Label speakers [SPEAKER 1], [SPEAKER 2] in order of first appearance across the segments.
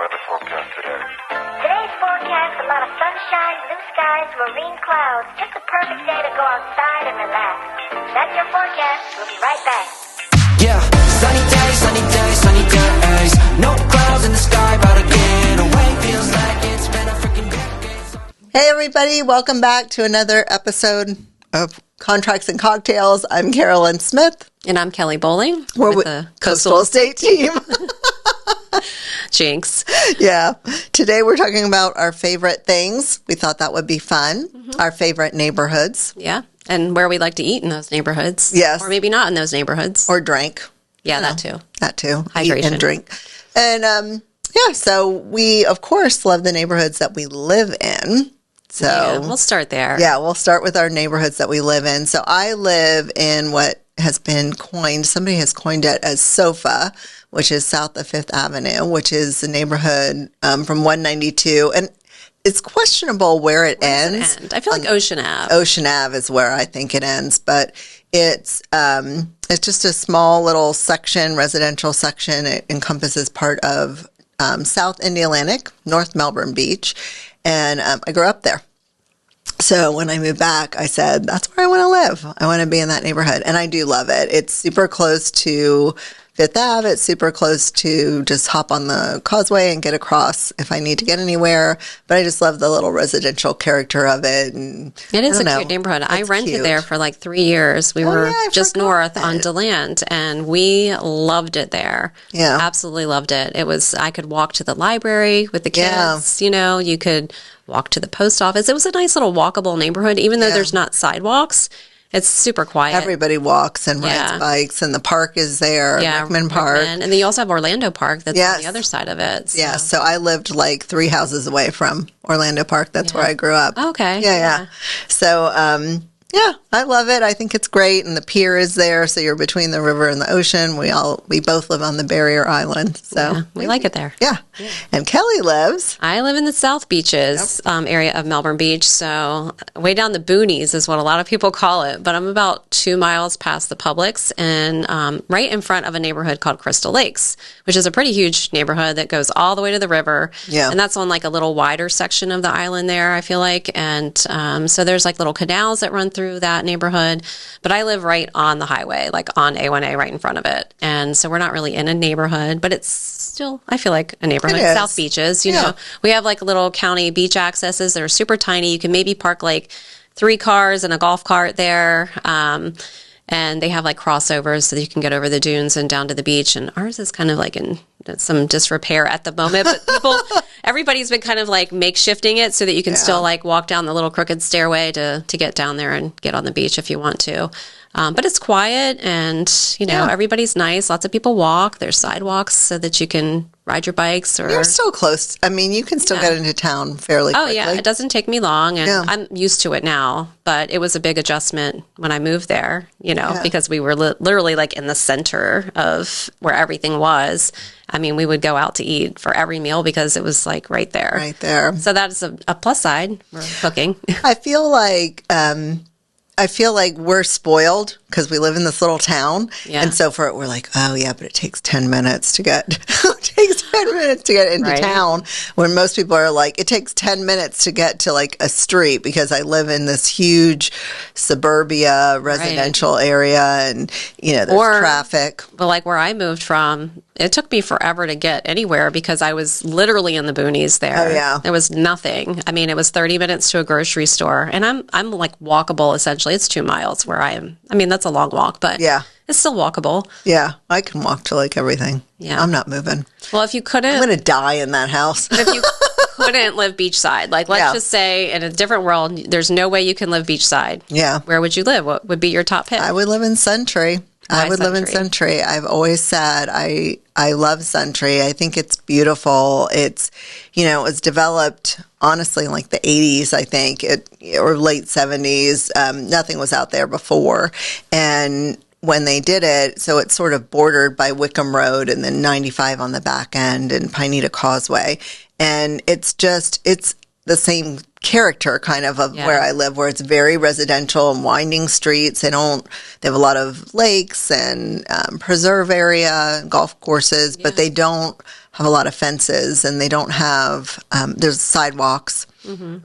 [SPEAKER 1] weather forecast today?
[SPEAKER 2] Today's forecast, a lot of sunshine, blue skies, marine clouds. Just a perfect day to go outside and relax. That's your forecast. We'll be right back.
[SPEAKER 3] Yeah, sunny days, sunny days, sunny days. No clouds in the sky, about to get away. Feels like it's been a freaking decade.
[SPEAKER 4] Hey everybody, welcome back to another episode of Contracts and Cocktails. I'm Carolyn Smith.
[SPEAKER 5] And I'm Kelly Bowling.
[SPEAKER 4] We're with the Coastal Estate Team.
[SPEAKER 5] Jinx.
[SPEAKER 4] Yeah. Today we're talking about our favorite things. We thought that would be fun. Mm-hmm. Our favorite neighborhoods.
[SPEAKER 5] Yeah. And where we like to eat in those neighborhoods.
[SPEAKER 4] Yes.
[SPEAKER 5] Or maybe not in those neighborhoods.
[SPEAKER 4] Or drink.
[SPEAKER 5] Yeah, that too.
[SPEAKER 4] That too.
[SPEAKER 5] Hydration.
[SPEAKER 4] Eat and drink. And yeah, so we, of course, love the neighborhoods that we live in. So
[SPEAKER 5] yeah, we'll start there.
[SPEAKER 4] Yeah, we'll start with our neighborhoods that we live in. So I live in what has been coined, somebody has coined it as SOFA, which is south of 5th Avenue, which is the neighborhood from 192. And it's questionable where it ends.
[SPEAKER 5] I feel like Ocean Ave.
[SPEAKER 4] Ocean Ave is where I think it ends, but it's just a small little section, residential section. It encompasses part of South Indialantic, North Melbourne Beach, and I grew up there. So when I moved back, I said, that's where I want to live. I want to be in that neighborhood. And I do love it. It's super close to 5th Ave. It's super close to just hop on the causeway and get across if I need to get anywhere. But I just love the little residential character of it. And
[SPEAKER 5] it is a cute neighborhood. I rented there for like 3 years. We were just north on DeLand, and we loved it there.
[SPEAKER 4] Yeah.
[SPEAKER 5] Absolutely loved it. It was, I could walk to the library with the kids. You know, you could walk to the post office. It was a nice little walkable neighborhood, even though there's not sidewalks. It's super quiet.
[SPEAKER 4] Everybody walks and rides bikes, and the park is there, Rickman Park.
[SPEAKER 5] And then you also have Orlando Park that's on the other side of it. So.
[SPEAKER 4] Yeah, so I lived like 3 houses away from Orlando Park. That's where I grew up.
[SPEAKER 5] Okay.
[SPEAKER 4] Yeah. So, yeah, I love it. I think it's great, and the pier is there, so you're between the river and the ocean. We both live on the barrier island, so
[SPEAKER 5] we like it there.
[SPEAKER 4] Yeah. And Kelly lives.
[SPEAKER 5] I live in the South Beaches area of Melbourne Beach, so way down the boonies is what a lot of people call it. But I'm about 2 miles past the Publix, and right in front of a neighborhood called Crystal Lakes, which is a pretty huge neighborhood that goes all the way to the river.
[SPEAKER 4] Yeah.
[SPEAKER 5] And that's on like a little wider section of the island there, I feel like. And so there's like little canals that run through that neighborhood, but I live right on the highway, like on A1A right in front of it. And so we're not really in a neighborhood, but it's still, I feel like a neighborhood. South Beaches, you know, we have like little county beach accesses that are super tiny. You can maybe park like 3 cars and a golf cart there. And they have like crossovers so that you can get over the dunes and down to the beach. And ours is kind of like in some disrepair at the moment, but everybody's been kind of like makeshifting it so that you can still like walk down the little crooked stairway to get down there and get on the beach if you want to. But it's quiet, and, you know, everybody's nice. Lots of people walk. There's sidewalks so that you can ride your bikes. Or
[SPEAKER 4] you're still close. I mean, you can still get into town fairly quickly.
[SPEAKER 5] Oh, yeah. It doesn't take me long, and I'm used to it now. But it was a big adjustment when I moved there, you know, because we were literally like in the center of where everything was. I mean, we would go out to eat for every meal because it was like right there.
[SPEAKER 4] Right there.
[SPEAKER 5] So that is a plus side for cooking.
[SPEAKER 4] I feel like we're spoiled because we live in this little town. Yeah. And so for it, we're like, oh, yeah, but it takes 10 minutes to get into town. When most people are like, it takes 10 minutes to get to like a street because I live in this huge suburbia residential area, and, you know, there's traffic.
[SPEAKER 5] But like where I moved from, it took me forever to get anywhere because I was literally in the boonies there.
[SPEAKER 4] Oh, yeah.
[SPEAKER 5] There was nothing. I mean, it was 30 minutes to a grocery store, and I'm like walkable essentially. It's 2 miles where I am. I mean, that's a long walk, but it's still walkable.
[SPEAKER 4] Yeah, I can walk to like everything. Yeah. I'm not moving.
[SPEAKER 5] Well, if you couldn't...
[SPEAKER 4] I'm going to die in that house.
[SPEAKER 5] If you couldn't live beachside, like let's just say in a different world, there's no way you can live beachside.
[SPEAKER 4] Yeah.
[SPEAKER 5] Where would you live? What would be your top pick?
[SPEAKER 4] I would live in Suntree. I would live in Suntree. I've always said I love Suntree. I think it's beautiful. It's, you know, it was developed, honestly, in like the 80s, I think, or late 70s. Nothing was out there before. And when they did it, so it's sort of bordered by Wickham Road and then 95 on the back end and Pineda Causeway. And it's the same character kind of where I live, where it's very residential and winding streets. They have a lot of lakes and preserve area, golf courses, but they don't have a lot of fences, and they don't have, there's sidewalks.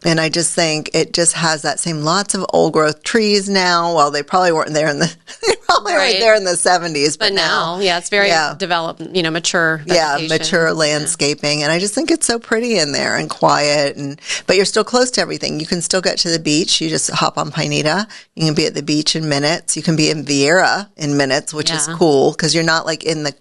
[SPEAKER 4] And I just think it just has that same, lots of old growth trees now. Well, they probably weren't there they probably weren't there in the 70s, but now,
[SPEAKER 5] it's very developed, mature vegetation.
[SPEAKER 4] Mature landscaping. And I just think it's so pretty in there and quiet, but you're still close to everything. You can still get to the beach. You just hop on Pineda. You can be at the beach in minutes. You can be in Vieira in minutes, which is cool because you're not like in the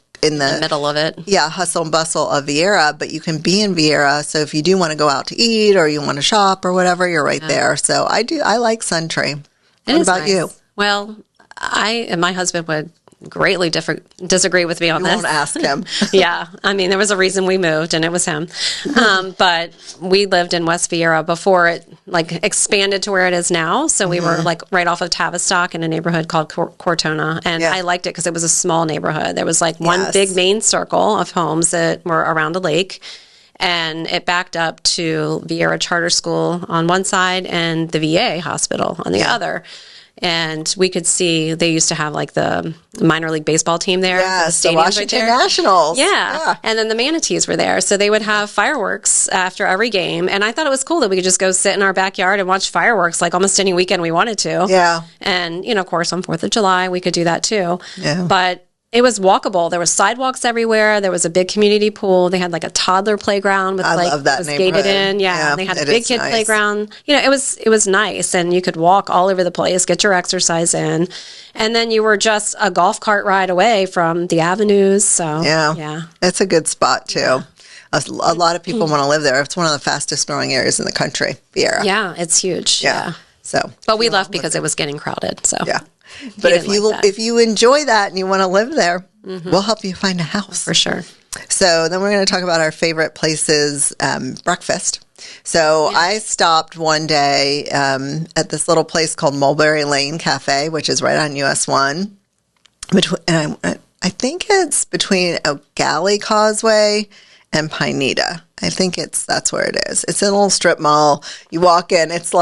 [SPEAKER 5] middle of it.
[SPEAKER 4] Yeah, hustle and bustle of Vieira, but you can be in Vieira. So if you do want to go out to eat or you want to shop or whatever, you're right there. So I like Suntree. What about you?
[SPEAKER 5] Well, I and my husband would greatly disagree with me on this.
[SPEAKER 4] Won't ask him.
[SPEAKER 5] Yeah. I mean, there was a reason we moved, and it was him. But we lived in West Vieira before it expanded to where it is now. So we were right off of Tavistock in a neighborhood called Cortona. And I liked it because it was a small neighborhood. There was one big main circle of homes that were around a lake. And it backed up to Vieira Charter School on one side and the VA hospital on the other. And we could see they used to have the minor league baseball team there.
[SPEAKER 4] Yes, the Washington Nationals.
[SPEAKER 5] Yeah. And then the Manatees were there. So they would have fireworks after every game. And I thought it was cool that we could just go sit in our backyard and watch fireworks almost any weekend we wanted to.
[SPEAKER 4] Yeah.
[SPEAKER 5] And, of course, on 4th of July, we could do that too.
[SPEAKER 4] Yeah.
[SPEAKER 5] But it was walkable. There were sidewalks everywhere. There was a big community pool. They had a toddler playground with
[SPEAKER 4] love that
[SPEAKER 5] was
[SPEAKER 4] neighborhood.
[SPEAKER 5] gated in. Yeah, and they had a big kid playground. It was nice, and you could walk all over the place, get your exercise in, and then you were just a golf cart ride away from the avenues. So yeah,
[SPEAKER 4] it's a good spot too. Yeah. A lot of people want to live there. It's one of the fastest growing areas in the country, Vieira.
[SPEAKER 5] Yeah, it's huge. Yeah.
[SPEAKER 4] So,
[SPEAKER 5] but we left because it was getting crowded. So
[SPEAKER 4] yeah. But if you enjoy that and you want to live there, we'll help you find a house.
[SPEAKER 5] For sure.
[SPEAKER 4] So then we're going to talk about our favorite places, breakfast. So I stopped one day at this little place called Mulberry Lane Cafe, which is right on US 1. And I think it's between O'Galley Causeway and Pineda. I think that's where it is. It's an old strip mall. You walk in, it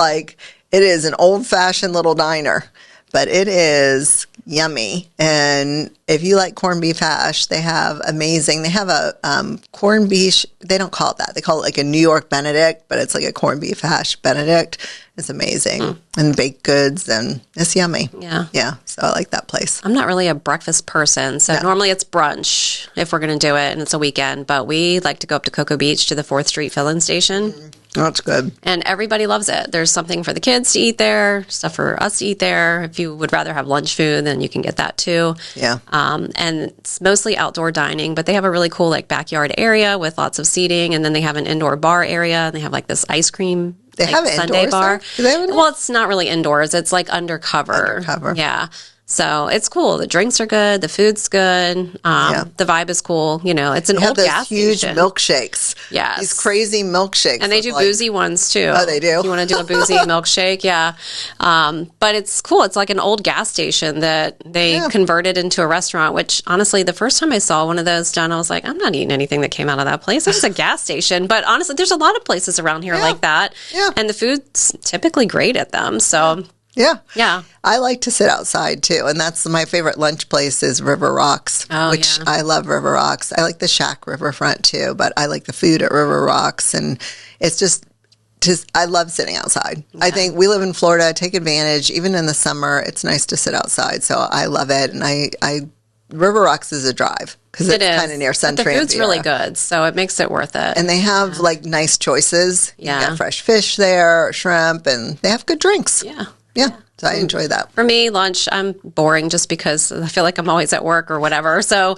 [SPEAKER 4] is an old-fashioned little diner. But it is yummy. And if you like corned beef hash, they have a corned beef, they don't call it that. They call it a New York Benedict, but it's a corned beef hash Benedict. It's amazing. And baked goods, and it's yummy.
[SPEAKER 5] Yeah.
[SPEAKER 4] Yeah, so I like that place.
[SPEAKER 5] I'm not really a breakfast person, so normally it's brunch if we're going to do it, and it's a weekend. But we like to go up to Cocoa Beach to the 4th Street fill-in station.
[SPEAKER 4] That's good.
[SPEAKER 5] And everybody loves it. There's something for the kids to eat there, stuff for us to eat there. If you would rather have lunch food, then you can get that too.
[SPEAKER 4] Yeah.
[SPEAKER 5] And it's mostly outdoor dining, but they have a really cool backyard area with lots of seating, and then they have an indoor bar area, and they have this ice cream
[SPEAKER 4] They have it
[SPEAKER 5] Sunday
[SPEAKER 4] indoors,
[SPEAKER 5] bar.
[SPEAKER 4] Do they have it?
[SPEAKER 5] Well, it's not really indoors. It's undercover.
[SPEAKER 4] Undercover.
[SPEAKER 5] Yeah. So it's cool. The drinks are good. The food's good. The vibe is cool. It's an old gas
[SPEAKER 4] huge
[SPEAKER 5] station.
[SPEAKER 4] milkshakes.
[SPEAKER 5] Yes.
[SPEAKER 4] These crazy milkshakes.
[SPEAKER 5] And they do boozy ones too.
[SPEAKER 4] Oh, they do?
[SPEAKER 5] You want to do a boozy milkshake? Yeah. But it's cool. It's like an old gas station that they converted into a restaurant, which honestly, the first time I saw one of those done, I was like, I'm not eating anything that came out of that place. It's just a gas station. But honestly, there's a lot of places around here like that.
[SPEAKER 4] Yeah.
[SPEAKER 5] And the food's typically great at them. So
[SPEAKER 4] Yeah.
[SPEAKER 5] Yeah.
[SPEAKER 4] I like to sit outside too, and that's my favorite lunch place is River Rocks, which I love River Rocks. I like the Shack Riverfront too, but I like the food at River Rocks, and it's just I love sitting outside. Yeah. I think we live in Florida, take advantage. Even in the summer, it's nice to sit outside, so I love it, and I River Rocks is a drive because it's kind of near Suntree.
[SPEAKER 5] But the food's really good, so it makes it worth it.
[SPEAKER 4] And they have nice choices.
[SPEAKER 5] Yeah.
[SPEAKER 4] You got fresh fish there, shrimp, and they have good drinks.
[SPEAKER 5] Yeah.
[SPEAKER 4] Yeah. So I enjoy that.
[SPEAKER 5] For me, lunch, I'm boring just because I feel like I'm always at work or whatever. So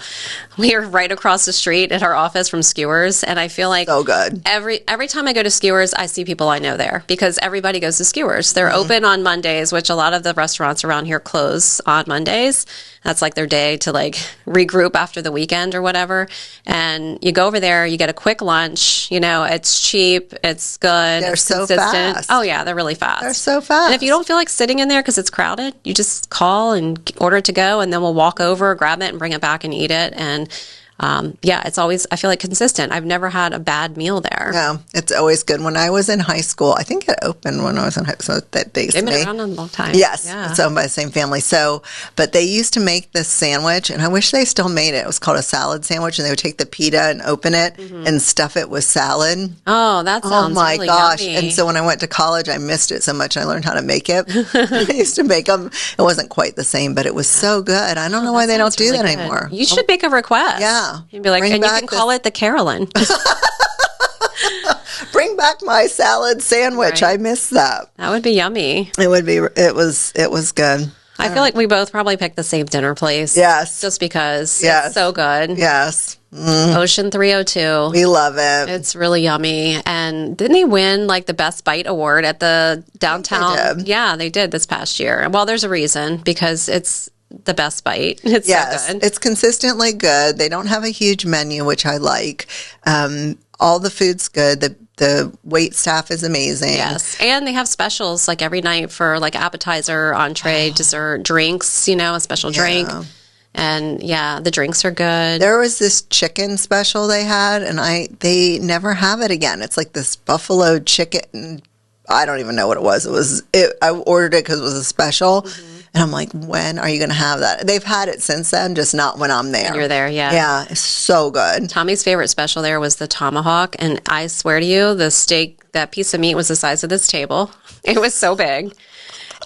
[SPEAKER 5] we're right across the street at our office from Skewers, and I feel like
[SPEAKER 4] so good.
[SPEAKER 5] Every time I go to Skewers, I see people I know there because everybody goes to Skewers. They're open on Mondays, which a lot of the restaurants around here close on Mondays. That's their day to regroup after the weekend or whatever. And you go over there, you get a quick lunch. It's cheap, it's good,
[SPEAKER 4] they're
[SPEAKER 5] it's
[SPEAKER 4] so
[SPEAKER 5] consistent.
[SPEAKER 4] fast.
[SPEAKER 5] Oh yeah, they're really fast.
[SPEAKER 4] They're so fast.
[SPEAKER 5] And if you don't feel like sitting in there because it's crowded, you just call and order it to go, and then we'll walk over, grab it, and bring it back and eat it. And yeah, it's always, I feel like, consistent. I've never had a bad meal there.
[SPEAKER 4] No, it's always good. When I was in high school, I think it opened when I was in high school. So that dates
[SPEAKER 5] They've
[SPEAKER 4] me.
[SPEAKER 5] been around a long time.
[SPEAKER 4] Yes,
[SPEAKER 5] Yeah.
[SPEAKER 4] it's owned by the same family. So, but they used to make this sandwich, and I wish they still made it. It was called a salad sandwich, and they would take the pita and open it and stuff it with salad.
[SPEAKER 5] Oh, that sounds
[SPEAKER 4] Oh my
[SPEAKER 5] really
[SPEAKER 4] gosh!
[SPEAKER 5] yummy.
[SPEAKER 4] And so when I went to college, I missed it so much. I learned how to make it. I used to make them. It wasn't quite the same, but it was so good. I don't know why they don't
[SPEAKER 5] Sounds
[SPEAKER 4] do
[SPEAKER 5] really
[SPEAKER 4] that
[SPEAKER 5] good.
[SPEAKER 4] anymore.
[SPEAKER 5] You should make a request.
[SPEAKER 4] Yeah.
[SPEAKER 5] You'd be like,
[SPEAKER 4] Bring
[SPEAKER 5] and you
[SPEAKER 4] back
[SPEAKER 5] can call it the Carolyn.
[SPEAKER 4] Bring back my salad sandwich.
[SPEAKER 5] Right.
[SPEAKER 4] I missed that.
[SPEAKER 5] That would be yummy.
[SPEAKER 4] It would be. It was good.
[SPEAKER 5] I feel like we both probably picked the same dinner place.
[SPEAKER 4] Yes.
[SPEAKER 5] Just because
[SPEAKER 4] Yes.
[SPEAKER 5] it's so good.
[SPEAKER 4] Yes.
[SPEAKER 5] Ocean 302.
[SPEAKER 4] We love it.
[SPEAKER 5] It's really yummy. And didn't they win like the Best Bite Award at the downtown?
[SPEAKER 4] did.
[SPEAKER 5] Yeah, they did this past year. Well, there's a reason because it's the best bite. It's
[SPEAKER 4] Yes,
[SPEAKER 5] so good.
[SPEAKER 4] it's consistently good. They don't have a huge menu, which I like. All the food's good. The wait staff is amazing.
[SPEAKER 5] Yes. And they have specials like every night for like appetizer, entree, dessert, drinks, a special drink. And yeah, the drinks are good.
[SPEAKER 4] There was this chicken special they had, and they never have it again. It's like this buffalo chicken. I don't even know what it was. I ordered it because it was a special. And I'm like, when are you going to have that? They've had it since then, just not when I'm there.
[SPEAKER 5] When you're there, yeah.
[SPEAKER 4] Yeah, it's so good.
[SPEAKER 5] Tommy's favorite special there was the tomahawk. And I swear to you, the steak, that piece of meat was the size of this table. It was so big.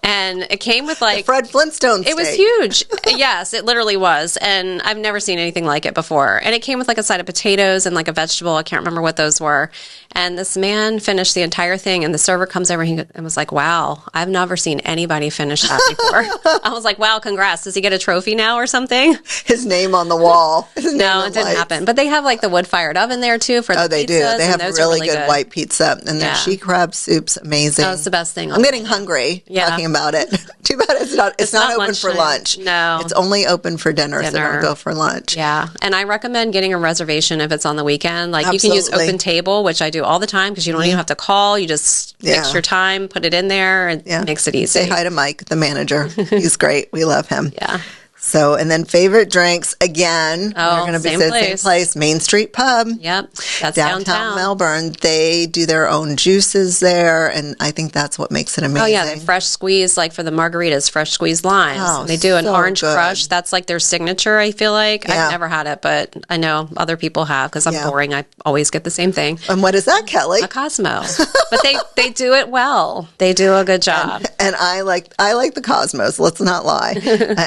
[SPEAKER 5] And it came with like
[SPEAKER 4] Fred Flintstone steak.
[SPEAKER 5] It was huge. Yes, it literally was. And I've never seen anything like it before. And it came with like a side of potatoes and like a vegetable. I can't remember what those were. And this man finished the entire thing. And the server comes over and was like, wow, I've never seen anybody finish that before. I was like, wow, congrats. Does he get a trophy now or something?
[SPEAKER 4] His name on the wall. His name
[SPEAKER 5] No,
[SPEAKER 4] in
[SPEAKER 5] it didn't
[SPEAKER 4] lights.
[SPEAKER 5] happen. But they have like the wood-fired oven there too for the
[SPEAKER 4] Oh, they do.
[SPEAKER 5] pizzas,
[SPEAKER 4] They
[SPEAKER 5] and
[SPEAKER 4] have
[SPEAKER 5] those are
[SPEAKER 4] really good white pizza. And their
[SPEAKER 5] Yeah.
[SPEAKER 4] she crab soup's amazing.
[SPEAKER 5] That's the best thing.
[SPEAKER 4] I'm getting hungry talking about it. Too bad it's not open
[SPEAKER 5] lunch
[SPEAKER 4] for
[SPEAKER 5] time.
[SPEAKER 4] lunch.
[SPEAKER 5] No.
[SPEAKER 4] It's only open for dinner, so
[SPEAKER 5] Dinner.
[SPEAKER 4] don't go for lunch.
[SPEAKER 5] Yeah. And I recommend getting a reservation if it's on the weekend. Like you can use
[SPEAKER 4] Absolutely.
[SPEAKER 5] Open Table, which I do all the time because you don't even have to call. You just
[SPEAKER 4] Yeah.
[SPEAKER 5] fix your time, put it in there, and it makes it easy.
[SPEAKER 4] Say hi to Mike, the manager. He's great. We love him.
[SPEAKER 5] Yeah.
[SPEAKER 4] So, and then favorite drinks, again,
[SPEAKER 5] Oh,
[SPEAKER 4] we're going to be
[SPEAKER 5] same
[SPEAKER 4] at the same
[SPEAKER 5] place.
[SPEAKER 4] place, Main Street Pub.
[SPEAKER 5] Yep. That's
[SPEAKER 4] Downtown Melbourne. They do their own juices there, and I think that's what makes it amazing.
[SPEAKER 5] Oh, yeah. The fresh squeeze, like for the margaritas, fresh squeezed limes.
[SPEAKER 4] Oh,
[SPEAKER 5] They do an
[SPEAKER 4] so
[SPEAKER 5] orange
[SPEAKER 4] good.
[SPEAKER 5] crush. That's like their signature, I feel like.
[SPEAKER 4] Yeah.
[SPEAKER 5] I've never had it, but I know other people have because I'm
[SPEAKER 4] Yeah.
[SPEAKER 5] boring. I always get the same thing.
[SPEAKER 4] And what is that, Kelly?
[SPEAKER 5] A Cosmo. But they do it well. They do a good job.
[SPEAKER 4] And I like the Cosmos. Let's not lie.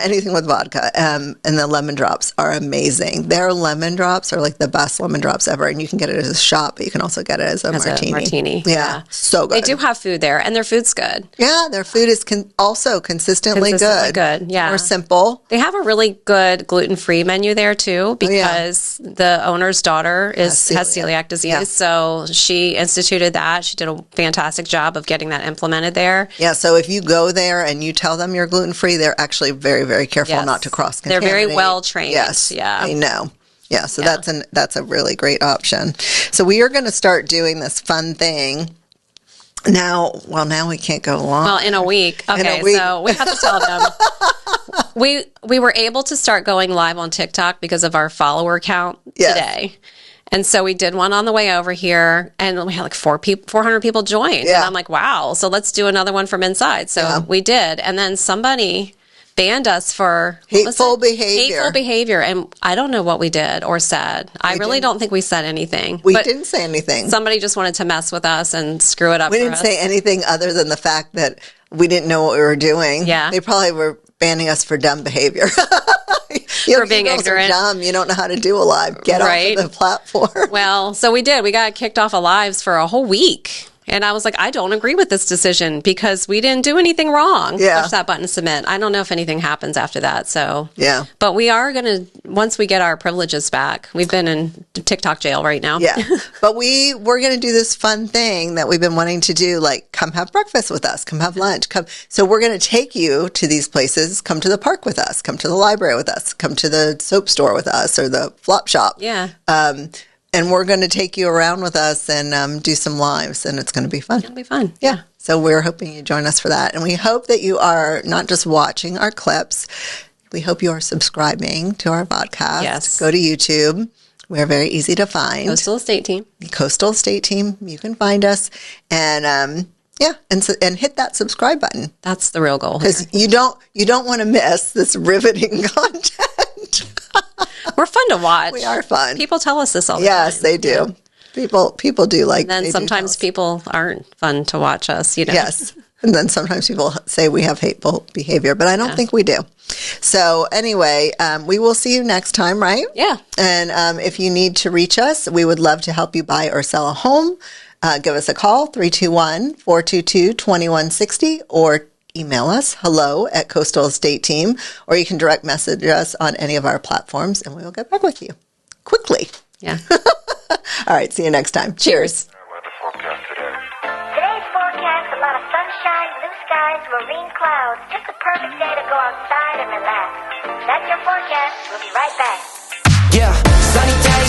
[SPEAKER 4] Anything with vodka. And the lemon drops are amazing. Their lemon drops are like the best lemon drops ever. And you can get it as a shot, but you can also get it as a martini.
[SPEAKER 5] Yeah.
[SPEAKER 4] So good.
[SPEAKER 5] They do have food there, and their food's good.
[SPEAKER 4] Yeah, their food is also consistently good.
[SPEAKER 5] Yeah.
[SPEAKER 4] Or simple.
[SPEAKER 5] They have a really good gluten-free menu there too, because the owner's daughter has celiac disease.
[SPEAKER 4] Yeah.
[SPEAKER 5] So she instituted that. She did a fantastic job of getting that implemented there.
[SPEAKER 4] Yeah, so if you go there and you tell them you're gluten-free, they're actually very, very careful
[SPEAKER 5] Yes.
[SPEAKER 4] not to cross-contaminate.
[SPEAKER 5] They're very well trained.
[SPEAKER 4] Yes,
[SPEAKER 5] Yeah.
[SPEAKER 4] I know. Yeah, so that's a really great option. So we are going to start doing this fun thing. Now we can't go long.
[SPEAKER 5] Well, in a week. Okay, so we have to tell them. We were able to start going live on TikTok because of our follower count today. And so we did one on the way over here, and we had like 400 people join.
[SPEAKER 4] Yeah.
[SPEAKER 5] And I'm like, wow, so let's do another one from inside. So we did. And then somebody banned us for
[SPEAKER 4] hateful behavior.
[SPEAKER 5] Hateful behavior. And I don't know what we did or said. I really don't think we said anything.
[SPEAKER 4] We didn't say anything.
[SPEAKER 5] Somebody just wanted to mess with us and screw it up
[SPEAKER 4] We
[SPEAKER 5] for
[SPEAKER 4] didn't
[SPEAKER 5] us.
[SPEAKER 4] say anything other than the fact that we didn't know what we were doing.
[SPEAKER 5] Yeah.
[SPEAKER 4] They probably were banning us for dumb behavior.
[SPEAKER 5] For being
[SPEAKER 4] you girls are
[SPEAKER 5] ignorant.
[SPEAKER 4] dumb. You don't know how to do a live. Get
[SPEAKER 5] Right.
[SPEAKER 4] off of the platform.
[SPEAKER 5] Well, so we did. We got kicked off of lives for a whole week. And I was like, I don't agree with this decision because we didn't do anything wrong.
[SPEAKER 4] Yeah.
[SPEAKER 5] Push that button to submit. I don't know if anything happens after that. So,
[SPEAKER 4] Yeah.
[SPEAKER 5] But we are going to, once we get our privileges back, we've been in TikTok jail right now.
[SPEAKER 4] Yeah. But we're going to do this fun thing that we've been wanting to do, like come have breakfast with us, come have lunch, come. So we're going to take you to these places, come to the park with us, come to the library with us, come to the soap store with us or the flop shop.
[SPEAKER 5] Yeah.
[SPEAKER 4] And we're going to take you around with us and do some lives, and it's going to be fun.
[SPEAKER 5] It'll be fun.
[SPEAKER 4] Yeah. So we're hoping you join us for that. And we hope that you are not just watching our clips. we hope you are subscribing to our podcast.
[SPEAKER 5] Yes.
[SPEAKER 4] Go to YouTube. We're very easy to find.
[SPEAKER 5] Coastal Estate Team.
[SPEAKER 4] Coastal Estate Team. You can find us. And and hit that subscribe button.
[SPEAKER 5] That's the real goal here.
[SPEAKER 4] Because you don't want to miss this riveting content.
[SPEAKER 5] We're fun to watch.
[SPEAKER 4] We are fun.
[SPEAKER 5] People tell us this all the time.
[SPEAKER 4] Yes, they do. People do like.
[SPEAKER 5] And then sometimes people aren't fun to watch us.
[SPEAKER 4] Yes. And then sometimes people say we have hateful behavior, but I don't think we do. So anyway, we will see you next time, right?
[SPEAKER 5] Yeah.
[SPEAKER 4] And if you need to reach us, we would love to help you buy or sell a home. Give us a call, 321-422-2160, or email us, hello@Coastal Estate Team, or you can direct message us on any of our platforms, and we will get back with you quickly.
[SPEAKER 5] Yeah.
[SPEAKER 4] All right, see you next time. Cheers.
[SPEAKER 2] Today's forecast, a lot of sunshine, blue skies, marine clouds. Just a perfect day to go outside and relax. That's your forecast. We'll be right back.
[SPEAKER 3] Yeah, sunny day,